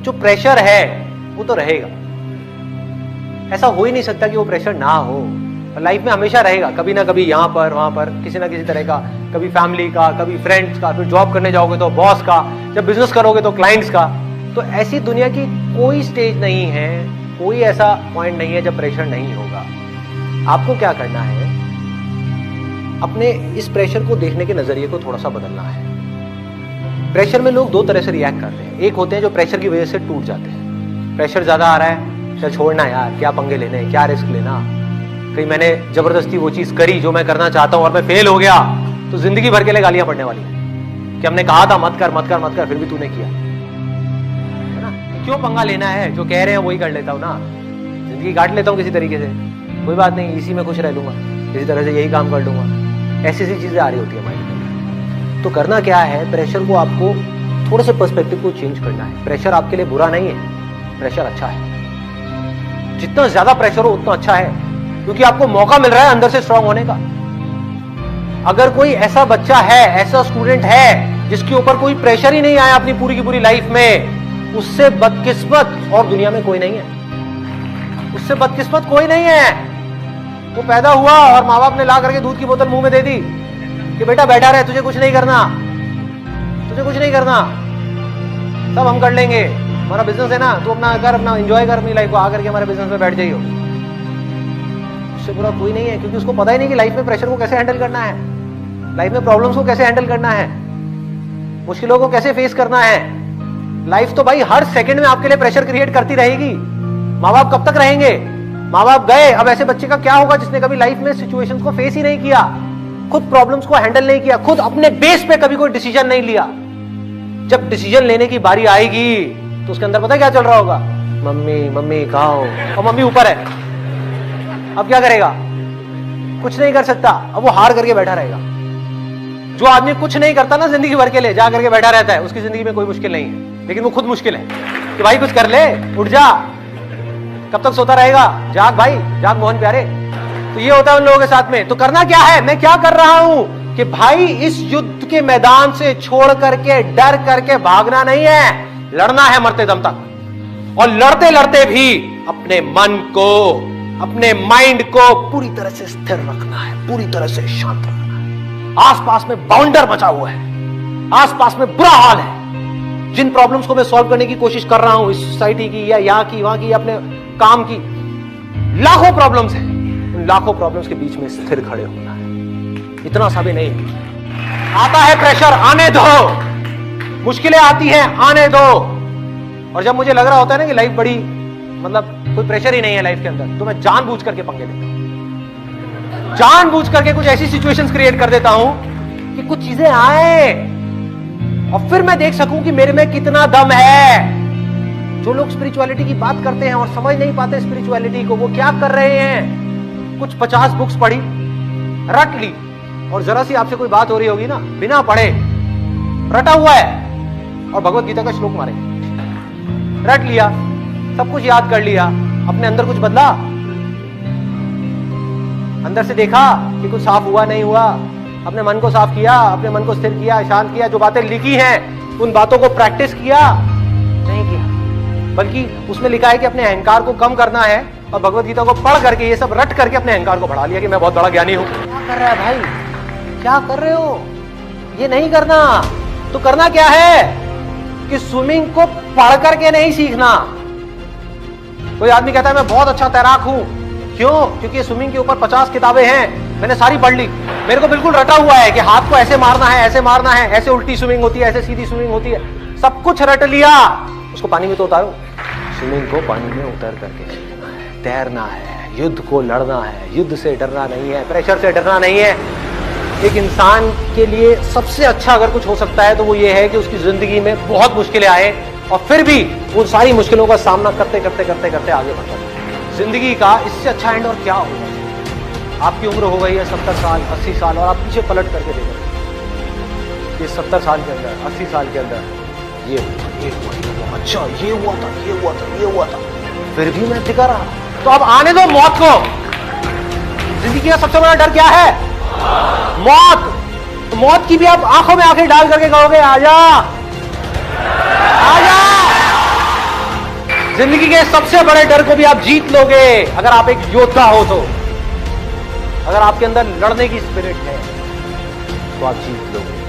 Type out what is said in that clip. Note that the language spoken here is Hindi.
जो प्रेशर है वो तो रहेगा, ऐसा हो ही नहीं सकता कि वो प्रेशर ना हो। लाइफ में हमेशा रहेगा, कभी ना कभी यहाँ पर वहां पर किसी ना किसी तरह का, कभी फैमिली का, कभी फ्रेंड्स का, फिर जॉब करने जाओगे तो बॉस का, जब बिजनेस करोगे तो क्लाइंट्स का। तो ऐसी दुनिया की कोई स्टेज नहीं है, कोई ऐसा पॉइंट नहीं है जब प्रेशर नहीं होगा। आपको क्या करना है, अपने इस प्रेशर को देखने के नजरिए को थोड़ा सा बदलना है। प्रेशर में लोग दो तरह से रिएक्ट करते हैं। एक होते हैं जो प्रेशर की वजह से टूट जाते हैं, प्रेशर ज्यादा आ रहा है, चल छोड़ना यार, क्या पंगे लेने, क्या रिस्क लेना, कहीं मैंने जबरदस्ती वो चीज करी जो मैं करना चाहता हूं और मैं फेल हो गया तो जिंदगी भर के लिए गालियां पड़ने वाली है कि हमने कहा था मत कर मत कर मत कर, फिर भी तूने किया, है ना। क्यों पंगा लेना है, जो कह रहे हैं वही कर लेता हूं ना, जिंदगी काट लेता हूं किसी तरीके से, कोई बात नहीं, इसी में खुश रह लूंगा, किसी तरह से यही काम कर लूंगा। ऐसी ऐसी चीजें आ रही होती है माइंड में। तो करना क्या है, प्रेशर को आपको थोड़ा सा पर्सपेक्टिव को चेंज करना है। प्रेशर आपके लिए बुरा नहीं है, प्रेशर अच्छा है। जितना ज्यादा प्रेशर हो उतना अच्छा है, क्योंकि आपको मौका मिल रहा है अंदर से स्ट्रांग होने का। अगर कोई ऐसा बच्चा है, ऐसा स्टूडेंट है जिसके ऊपर कोई प्रेशर ही नहीं आया अपनी पूरी की पूरी लाइफ में, उससे बदकिस्मत और दुनिया में कोई नहीं है। उससे बदकिस्मत कोई नहीं है। वो पैदा हुआ और माँ बाप ने ला करके दूध की बोतल मुंह में दे दी कि बेटा बैठा रहे, तुझे कुछ नहीं करना, तुझे कुछ नहीं करना, सब हम कर लेंगे, हमारा बिजनेस है ना, तू अपना कर, अपना एंजॉय कर अपनी लाइफ को, आकर के हमारे बिजनेस में बैठ जाइयो। उससे बुरा कोई नहीं है, क्योंकि उसको पता ही नहीं कि लाइफ में प्रेशर को कैसे हैंडल करना है, लाइफ में प्रॉब्लम्स को कैसे हैंडल करना है, मुश्किलों को कैसे फेस करना है। लाइफ तो भाई हर सेकंड में आपके लिए प्रेशर क्रिएट करती रहेगी। माँ बाप कब तक रहेंगे, माँ बाप गए, अब ऐसे बच्चे का क्या होगा जिसने कभी लाइफ में सिचुएशंस को फेस ही नहीं किया, खुद प्रॉब्लम्स को हैंडल नहीं किया, खुद अपने बेस पे कभी कोई डिसीजन नहीं लिया। जब डिसीजन लेने की बारी आएगी तो उसके अंदर पता क्या चल रहा होगा, मम्मी मम्मी कहाँ हो, और मम्मी ऊपर है। अब क्या करेगा, कुछ नहीं कर सकता, अब वो हार करके बैठा रहेगा। जो आदमी कुछ नहीं करता ना जिंदगी भर के लिए, जा करके बैठा रहता है, उसकी जिंदगी में कोई मुश्किल नहीं है, लेकिन वो खुद मुश्किल है कि भाई कुछ कर ले, उठ जा, कब तक सोता रहेगा, जाग भाई जाग मोहन प्यारे। तो ये होता है उन लोगों के साथ में। तो करना क्या है, मैं क्या कर रहा हूं कि भाई इस युद्ध के मैदान से छोड़ करके, डर करके भागना नहीं है, लड़ना है मरते दम तक। और लड़ते लड़ते भी अपने मन को, अपने माइंड को पूरी तरह से स्थिर रखना है, पूरी तरह से शांत रखना है। आसपास में बाउंडर बचा हुआ है, आसपास में बुरा हाल है। जिन प्रॉब्लम्स को मैं सॉल्व करने की कोशिश कर रहा हूं, इस सोसाइटी की या यहाँ की वहां की, अपने काम की, लाखों प्रॉब्लम्स हैं। उन लाखों प्रॉब्लम्स के बीच में स्थिर खड़े होना है। इतना सा भी नहीं, आता है प्रेशर, आने दो, मुश्किलें आती हैं, आने दो। और जब मुझे लग रहा होता है ना कि लाइफ बड़ी, मतलब कोई प्रेशर ही नहीं है लाइफ के अंदर, तो मैं जानबूझ करके पंगे लेता हूं, जानबूझ करके कुछ ऐसी सिचुएशंस क्रिएट कर देता हूं कि कुछ चीजें आए और फिर मैं देख सकूं कि मेरे में कितना दम है। जो लोग स्पिरिचुअलिटी की बात करते हैं और समझ नहीं पाते स्पिरिचुअलिटी को, वो क्या कर रहे हैं, कुछ 50 बुक्स पढ़ी, रट ली, और जरा सी आपसे कोई बात हो रही होगी ना, बिना पढ़े रटा हुआ है, और भगवत गीता का श्लोक मारे, रट लिया, सब कुछ याद कर लिया, अपने अंदर कुछ बदला, अंदर से देखा कि कुछ साफ हुआ नहीं हुआ, अपने मन को साफ किया, अपने मन को स्थिर किया, शांत किया, जो बातें लिखी हैं उन बातों को प्रैक्टिस किया, नहीं किया। बल्कि उसमें लिखा है कि अपने अहंकार को कम करना है, और भगवत गीता को पढ़ करके, ये सब रट करके अपने अहंकार को बढ़ा लिया कि मैं बहुत बड़ा ज्ञानी हूं। क्या कर रहा है भाई, क्या कर रहे हो, ये नहीं करना। तो करना क्या है कि स्विमिंग को पढ़ करके नहीं सीखना। कोई आदमी कहता है मैं बहुत अच्छा तैराक हूं, क्यों, क्योंकि स्विमिंग के ऊपर 50 किताबें हैं, मैंने सारी पढ़ ली, मेरे को बिल्कुल रटा हुआ है कि हाथ को ऐसे मारना है, ऐसे मारना है, ऐसे उल्टी स्विमिंग होती है, ऐसे सीधी स्विमिंग होती है, सब कुछ रट लिया। उसको पानी में तो उतारो, स्विमिंग को पानी में उतर करके सीखना है, तैरना है, युद्ध को लड़ना है, युद्ध से डरना नहीं है, प्रेशर से डरना नहीं है। एक इंसान के लिए सबसे अच्छा अगर कुछ हो सकता है तो वो ये है कि उसकी जिंदगी में बहुत मुश्किलें आए और फिर भी वो सारी मुश्किलों का सामना करते करते करते करते आगे बढ़ता है। जिंदगी का इससे अच्छा एंड और क्या होगा। आपकी उम्र हो गई है 70 साल 80 साल, और आप पीछे पलट करके देखो, ये 70 साल के अंदर, 80 साल के अंदर ये हुआ, अच्छा ये हुआ था, ये हुआ था, ये हुआ था, फिर भी मैं टिका रहा। तो अब आने दो मौत को। जिंदगी का सबसे बड़ा डर क्या है, मौत। तो मौत की भी आप आंखों में आंखें डाल करके कहोगे आजा आजा जिंदगी के सबसे बड़े डर को भी आप जीत लोगे अगर आप एक योद्धा हो तो। अगर आपके अंदर लड़ने की स्पिरिट है तो आप जीत लोगे।